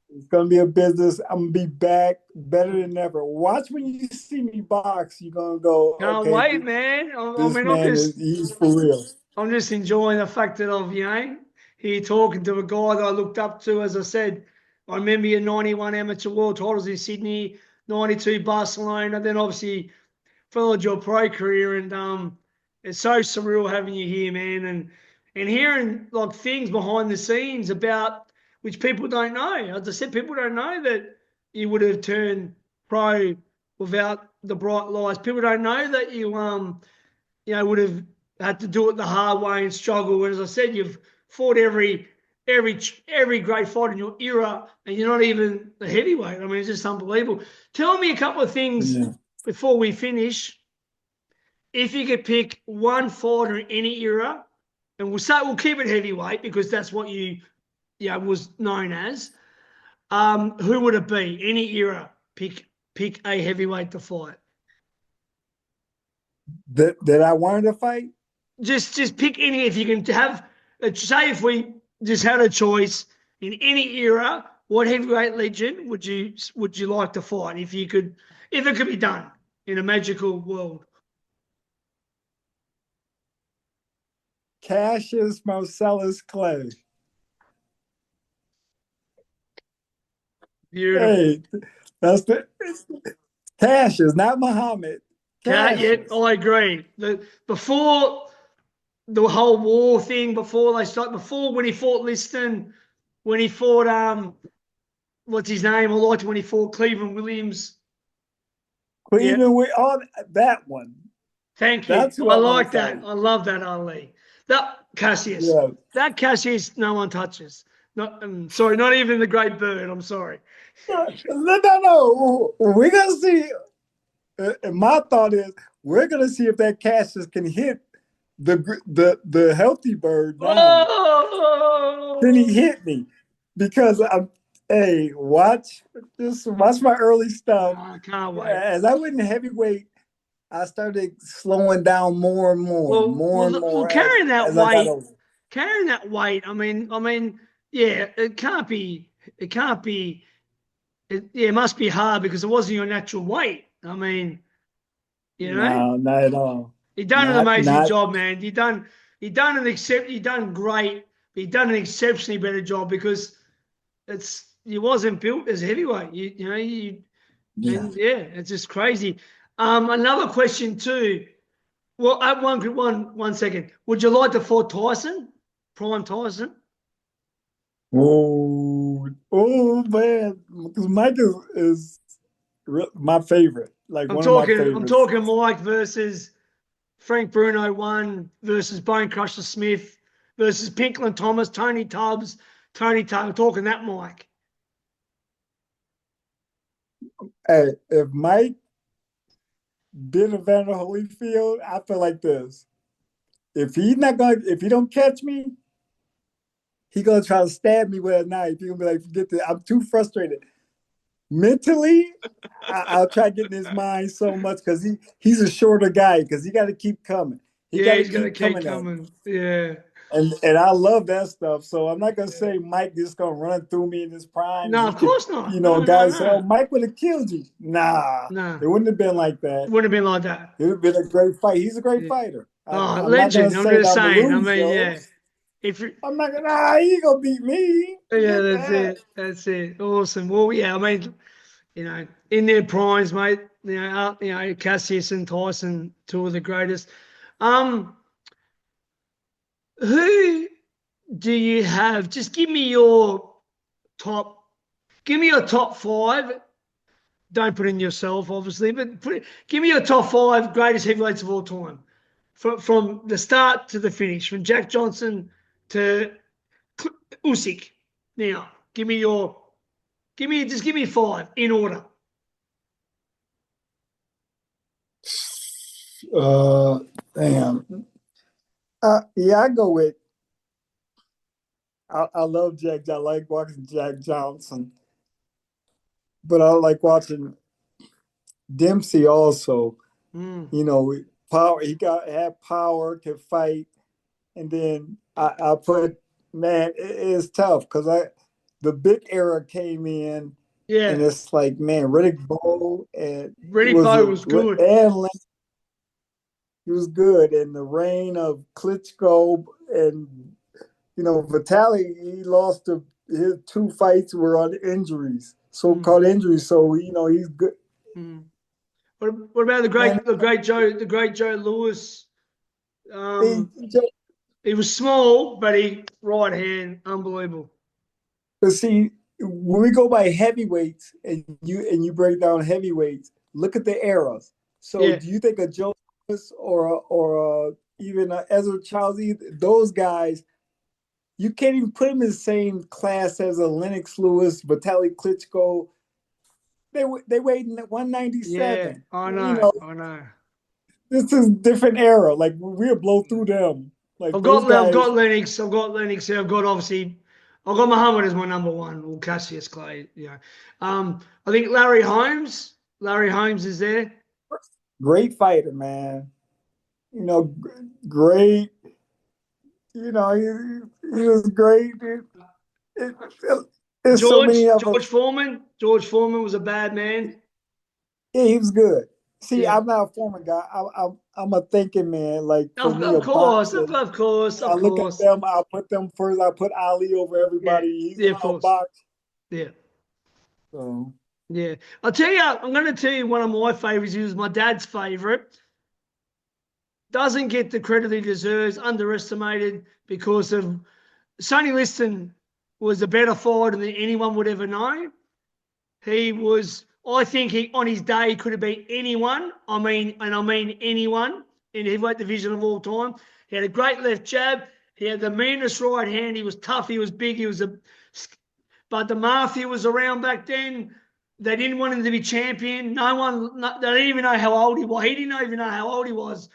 it's gonna be a business. I'm gonna be back better than ever. Watch when you see me box. You're gonna go, Can't okay, wait, man. I this mean, man he's for real. I'm just enjoying the fact that here talking to a guy that I looked up to. As I said, I remember your 91 amateur world titles in Sydney, 92 Barcelona, then obviously followed your pro career, and it's so surreal having you here, man, and hearing like things behind the scenes about which people don't know. As I said, people don't know that you would have turned pro without the bright lights. People don't know that would have had to do it the hard way and struggle. And as I said, you've fought every great fight in your era, and you're not even the heavyweight. I mean, it's just unbelievable. Tell me a couple of things Yeah. before we finish. If you could pick one fighter in any era, and we'll keep it heavyweight because that's what you was known as. Who would it be? Any era, pick a heavyweight to fight. That I wanted to fight. Just pick any. If you can have, say, if we just had a choice in any era, what heavyweight legend would you like to fight if you could, if it could be done in a magical world? Cassius Marcellus Clay. Beautiful. Hey, that's the Cassius, not Muhammad. Yeah, Cassius. I agree. Before the whole war thing, before when he fought Liston, when he fought what's his name? I liked when he fought Cleveland Williams. Yeah, Cleveland with that one. thank you. That's who I I want like to that. fight. I love that, Ali. That Cassius. Yeah. That Cassius, no one touches. Not, sorry, not even the great Byrd. I'm sorry. No. We're gonna see. And my thought is, we're gonna see if that Cassius can hit the healthy bird now. Can he Oh, hit me? Because I'm. Hey, watch this. Watch my early stuff. I can't wait. As I went in heavyweight, I started slowing down more and more, more and Well, more as I got older. carrying that weight. I mean, yeah, it can't be It must be hard because it wasn't your natural weight. I mean, No, not at all. you done an amazing job, man. You done great. But you done an exceptionally better job because you wasn't built as a heavyweight. Yeah. It's just crazy. Another question too. Well, one second. Would you like to fight Tyson, Prime Tyson? Oh man, because Mike is my favorite, like one of my I'm favorites. talking Mike versus Frank Bruno 1 versus Bone Crusher Smith versus Pinklin Thomas, Tony Tubbs, Tony Tubbs. I'm talking that Mike. Hey, if Mike did Evander Holyfield, I feel like this. If he don't catch me, he gonna try to stab me with a knife. He gonna be like, forget this. I'm too frustrated. Mentally, I'll try to get in his mind so much because he's a shorter guy because he got to keep coming. He got Yeah, to he's gonna keep keep coming at coming. me. Yeah. And I love that stuff. So I'm not gonna say Mike just gonna run through me in his prime. No, He of could, course not. No, guys say, "Oh, no, Mike would have killed you." Nah, no. it wouldn't have been like It that. wouldn't have been like that. It would have been a great fight. He's a great Yeah. fighter. Oh, I'm not gonna legend. I'm say that just I'm gonna saying. I lose mean, yeah. those. If you, I'm not gonna. He ain't gonna beat me. yeah, Forget that's that. it. That's it. Awesome. Well, yeah. I mean, in their primes, mate. Cassius and Tyson, two of the greatest. Um, who do you have? Just give me your top. Give me your top five. Don't put in yourself, obviously, but give me your top five greatest heavyweights of all time, from the start to the finish, from Jack Johnson to Usyk. Now, just give me five in order. Uh, damn. Yeah, I go with. I love Jack. I like watching Jack Johnson, but I like watching Dempsey also. Mm. Power. Had power, could fight, and then I put man. It's tough because the big era came in, and Yeah, it's like man, Riddick Bowe and it Riddick was Bowe a was good. and he was good, and the reign of Klitschko and Vitali, he lost his two fights were on injuries, Mm. so-called injuries. So he's good. Mm. What about Man, the great Joe Lewis? he, Um, he was small, but he right hand, unbelievable. but see, when we go by heavyweights and you break down heavyweights, look at the eras. So Yeah, do you think a Joe Lewis or even a Ezra Childs, those guys, you can't even put them in the same class as a Lennox Lewis, Vitali Klitschko. They weighed yeah, 197. I know, You know, I know. this is different era. Like we'll blow through them. Like those I've guys. got Lennox. I've got Lennox. I've got obviously. I've got Muhammad as my number one, or Cassius Clay. I think Larry Holmes. Larry Holmes is there. Great fighter, man. Great. He was great. It, there's so many of them. George Foreman. George Foreman was a bad man. Yeah, he was good. See, Yeah. I'm not a former guy. I'm a thinking man. Like for me, a Of course, boxer. of course, I of look at course. them. I'll put them first. I put Ali over Yeah, everybody. He's yeah, an of course. outbox. Yeah, So yeah. I'll tell you. I'm going to tell you one of my favorites. He was my dad's favorite. Doesn't get the credit he deserves. Underestimated because of Sonny Liston was a better fighter than anyone would ever know. He was, I think on his day, he could have beat anyone. I mean anyone in the heavyweight division of all time. He had a great left jab. He had the meanest right hand. He was tough. He was big. But the mafia was around back then. They didn't want him to be champion. They didn't even know how old he was. He didn't even know how old he was.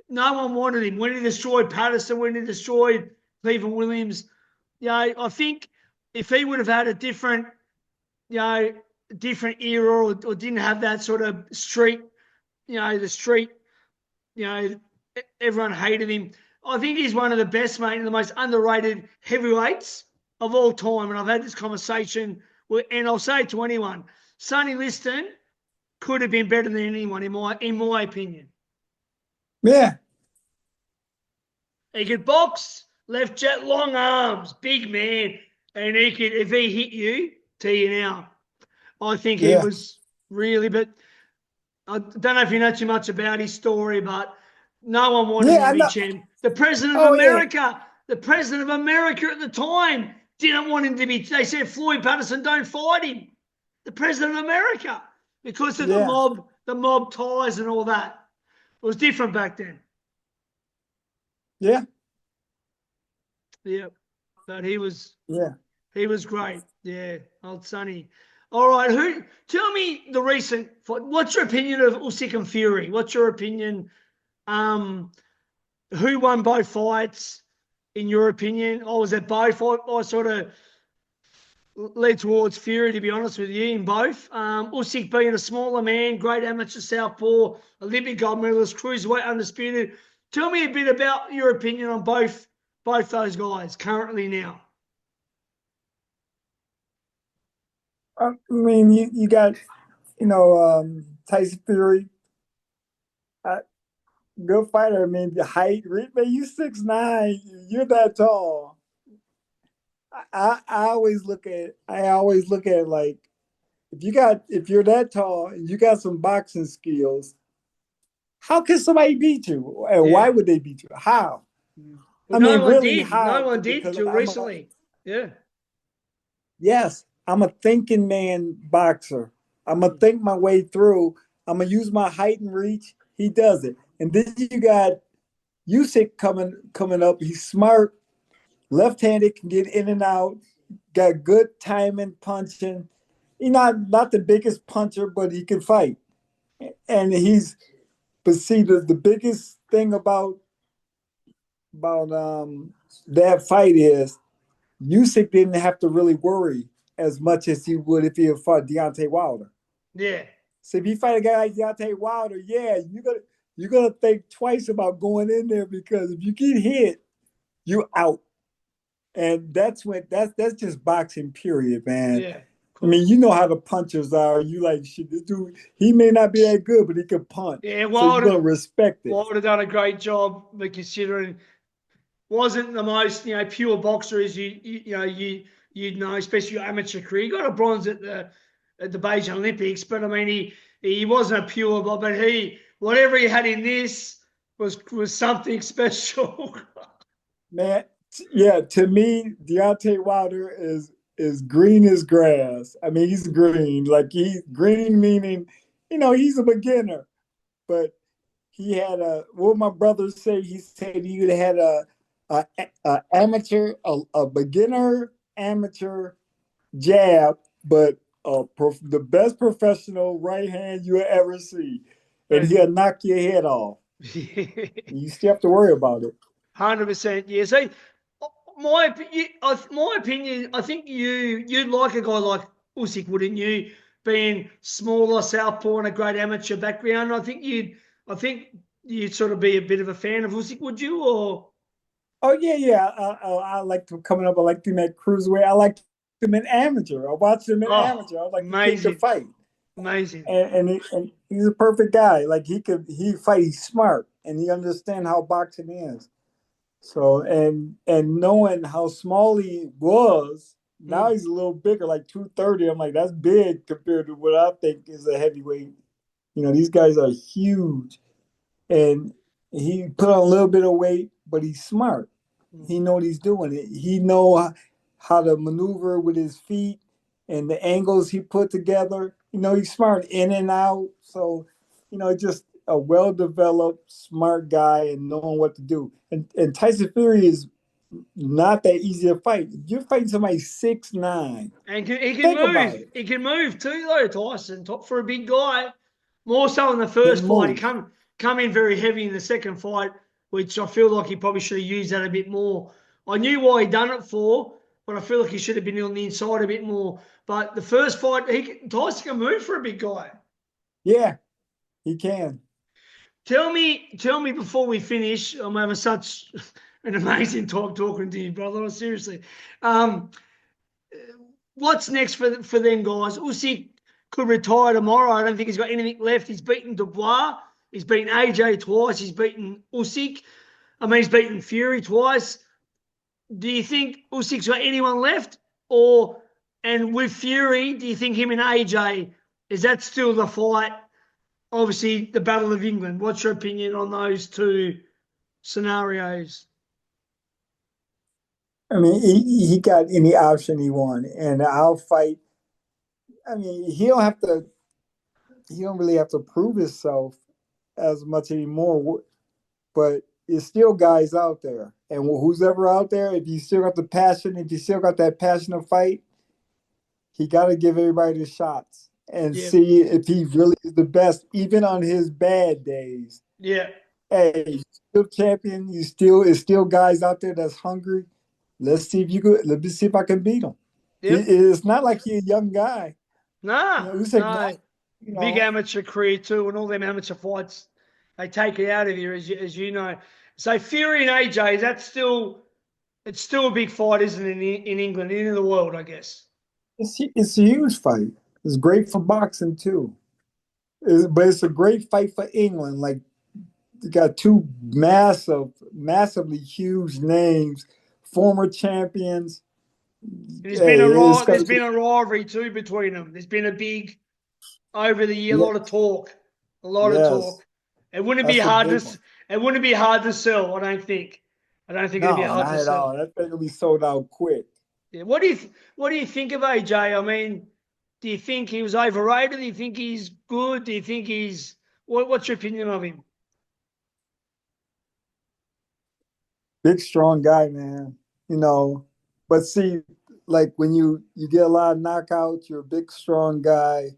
No one wanted him. When he destroyed Patterson, when he destroyed Cleveland Williams, I think if he would have had a different, you know, different era or didn't have that sort of street, the street, you know, everyone hated him. I think he's one of the best, mate, and the most underrated heavyweights of all time. And I've had this conversation And I'll say to anyone, Sonny Liston could have been better than anyone in my opinion. Yeah. He could box, left jet, long arms, big man, and he could, if he hit you, tell you now, I think he was really, but I don't know if you know too much about his story, but no one wanted him to be champ. The president of America, the president of America at the time didn't want him to be. They said, Floyd Patterson, don't fight him. The president of America, because of the mob ties and all that. It was different back then. Yeah. Yeah. But he was great. Yeah. Old Sonny. All right. Tell me the recent fight. What's your opinion of Usyk and Fury? What's your opinion? Who won both fights, in your opinion? I was at both. I sort of led towards Fury, to be honest with you, in both. Usyk being a smaller man, great amateur southpaw, Olympic gold medalist, cruiserweight undisputed. Tell me a bit about your opinion on both those guys currently now. I mean, you got, Tyson Fury. Good fighter. I mean, the height, man, you 6'9", you're that tall. I always look at it like, if you're that tall and you got some boxing skills, how can somebody beat you? And why would they beat you? How? Well, no one did till recently. Yes, I'm a thinking man boxer. I'm gonna think my way through. I'm gonna use my height and reach. He does it. And then you got Usyk coming up. He's smart, left-handed, can get in and out, got good timing, punching. He's not the biggest puncher, but he can fight. And but see, the biggest thing about that fight is Usyk didn't have to really worry as much as he would if he had fought Deontay Wilder. Yeah. So if you fight a guy like Deontay Wilder, you're gonna think twice about going in there, because if you get hit, you're out. And that's just boxing, period, man. Yeah. Cool. I mean, you know how the punchers are. You like, shit, this dude, he may not be that good, but he can punch. Yeah, so you're gonna respect it. Wilder done a great job, but considering wasn't the most pure boxer as you'd know, especially your amateur career. He got a bronze at the Beijing Olympics, but I mean he wasn't a pure, but whatever he had in this was something special. Man, yeah, to me, Deontay Wilder is green as grass. I mean, he's green. Like, he's green meaning, he's a beginner. But he had what my brother say, he said he had a beginner amateur jab, but the best professional right hand you'll ever see. And he'll knock your head off. You still have to worry about it. 100%. Yeah. So my opinion, I think you'd like a guy like Usyk, wouldn't you? Being smaller, southpaw, and a great amateur background, I think you'd sort of be a bit of a fan of Usyk, would you? Or oh yeah. I liked him coming up. I liked him at cruiserweight. I liked him in amateur. I watched him in amateur. I was like, he could fight. Amazing. And he's a perfect guy. Like, he fight. He's smart, and he understands how boxing is. So and knowing how small he was, now he's a little bigger, like 230. I'm like, that's big compared to what I think is a heavyweight. These guys are huge, and he put on a little bit of weight, but he's smart. He know what he's doing. He know how to maneuver with his feet and the angles he put together. He's smart in and out. So, just a well-developed, smart guy and knowing what to do. And Tyson Fury is not that easy to fight. You're fighting somebody 6'9". And he can move. He can move too, though, Tyson. For a big guy. More so in the first fight. He come in very heavy in the second fight, which I feel like he probably should have used that a bit more. I knew why he done it for, but I feel like he should have been on the inside a bit more. But the first fight, Tyson can move for a big guy. Yeah, he can. Tell me before we finish, I'm having such an amazing time talking to you, brother. Seriously. what's next for them guys? Usyk could retire tomorrow. I don't think he's got anything left. He's beaten Dubois. He's beaten AJ twice. He's beaten Usyk. I mean, he's beaten Fury twice. Do you think Usyk's got anyone left? And with Fury, do you think him and AJ, is that still the fight? Obviously, the Battle of England. What's your opinion on those two scenarios? I mean, he got any option he wanted, and I'll fight. I mean, he don't really have to prove himself as much anymore, but it's still guys out there. And who's ever out there, if you still got the passion, if you still got that passion to fight, he got to give everybody the shots and Yeah. see if he really is the best, even on his bad days. Yeah. Hey, still champion. It's still guys out there that's hungry. Let's see if I can beat him. Yep. It's not like he's a young guy. Nah, no. Big amateur career too, and all them amateur fights, they take it out of you, as you know. So Fury and AJ, it's still a big fight, isn't it, in England, in the world, I guess. It's a huge fight. It's great for boxing too. But it's a great fight for England. Like, you got two massively huge names, former champions. There's been a rivalry too between them. There's been a big over the year, a lot of talk, of talk. It wouldn't be hard to sell. I don't think. It'd be hard to sell. That thing will be sold out quick. Yeah. What do you think of AJ? I mean, do you think he was overrated? Do you think he's good? Do you think what's your opinion of him? Big, strong guy, man. But see, like when you get a lot of knockouts, you're a big, strong guy,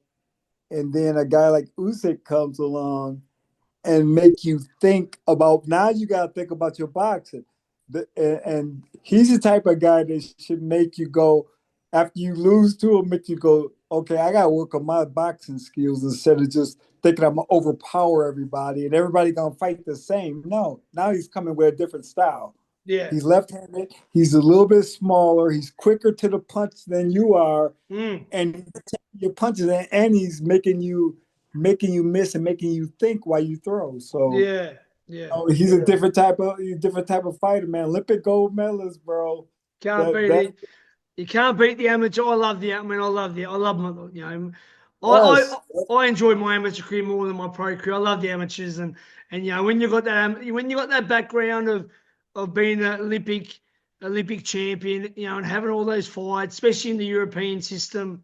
and then a guy like Usyk comes along and make you think about, now you got to think about your boxing. And he's the type of guy that should make you go, after you lose to him, make you go, okay, I got to work on my boxing skills instead of just thinking I'm going to overpower everybody and everybody going to fight the same. No, now he's coming with a different style. Yeah. He's left-handed. He's a little bit smaller. He's quicker to the punch than you are. And your punches, and he's making you miss and making you think while you throw. So yeah. He's a different type of fighter, man. Olympic gold medalist, bro. You can't beat the amateur. I love my, I enjoy my amateur career more than my pro career. I love the amateurs, and when you got that background of being an Olympic champion, and having all those fights, especially in the European system,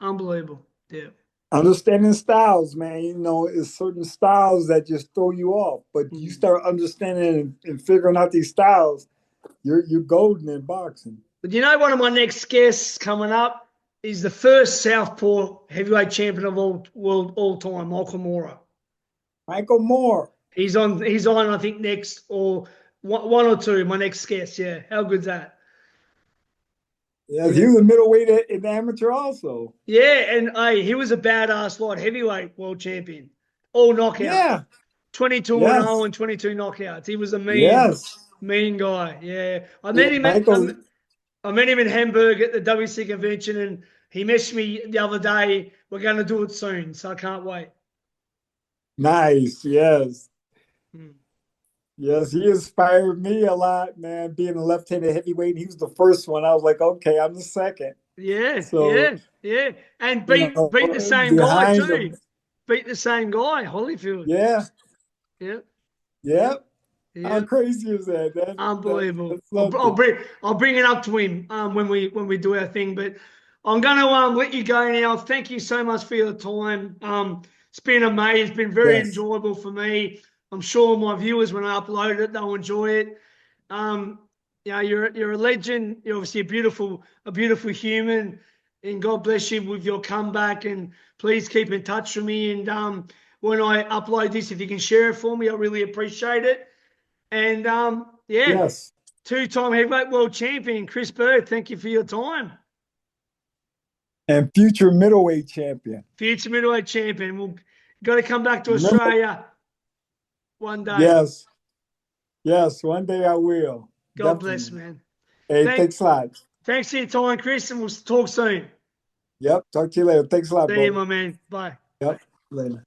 unbelievable. Yeah. Understanding styles, man. It's certain styles that just throw you off, but you start understanding and figuring out these styles, you're golden in boxing. But one of my next guests coming up is the first Southpaw heavyweight champion of all time, Michael Moore. He's on, I think, next, or one or two, my next guest. Yeah. How good's that? Yeah, he was a middleweight in the amateur also. Yeah, and he was a badass light heavyweight world champion. All knockout. Yeah. 22-0 and 22 knockouts. He was a mean guy. Yeah. I met him in Hamburg at the WC convention, and he messaged me the other day. We're going to do it soon, so I can't wait. Nice. Yes. Yes, he inspired me a lot, man, being a left-handed heavyweight. He was the first one. I was like, okay, I'm the second. Yeah, yeah. And beat the same guy too. Beat the same guy, Holyfield. Yeah. Yeah. How crazy is that? Unbelievable. I'll bring it up to him when we do our thing. But I'm gonna let you go now. Thank you so much for your time. It's been amazing. It's been very enjoyable for me. I'm sure my viewers, when I upload it, they'll enjoy it. You're a legend. You're obviously a beautiful human, and God bless you with your comeback. And please keep in touch with me. And when I upload this, if you can share it for me, I really appreciate it. And two-time heavyweight world champion Chris Byrd, thank you for your time. And future middleweight champion. We'll got to come back to Australia one day. Yes, one day I will. God bless, man. Hey, thanks a lot. Thanks for your time, Chris, and we'll talk soon. Yep. Talk to you later. Thanks a lot, See you, bro. my man. Bye. Yep. Later.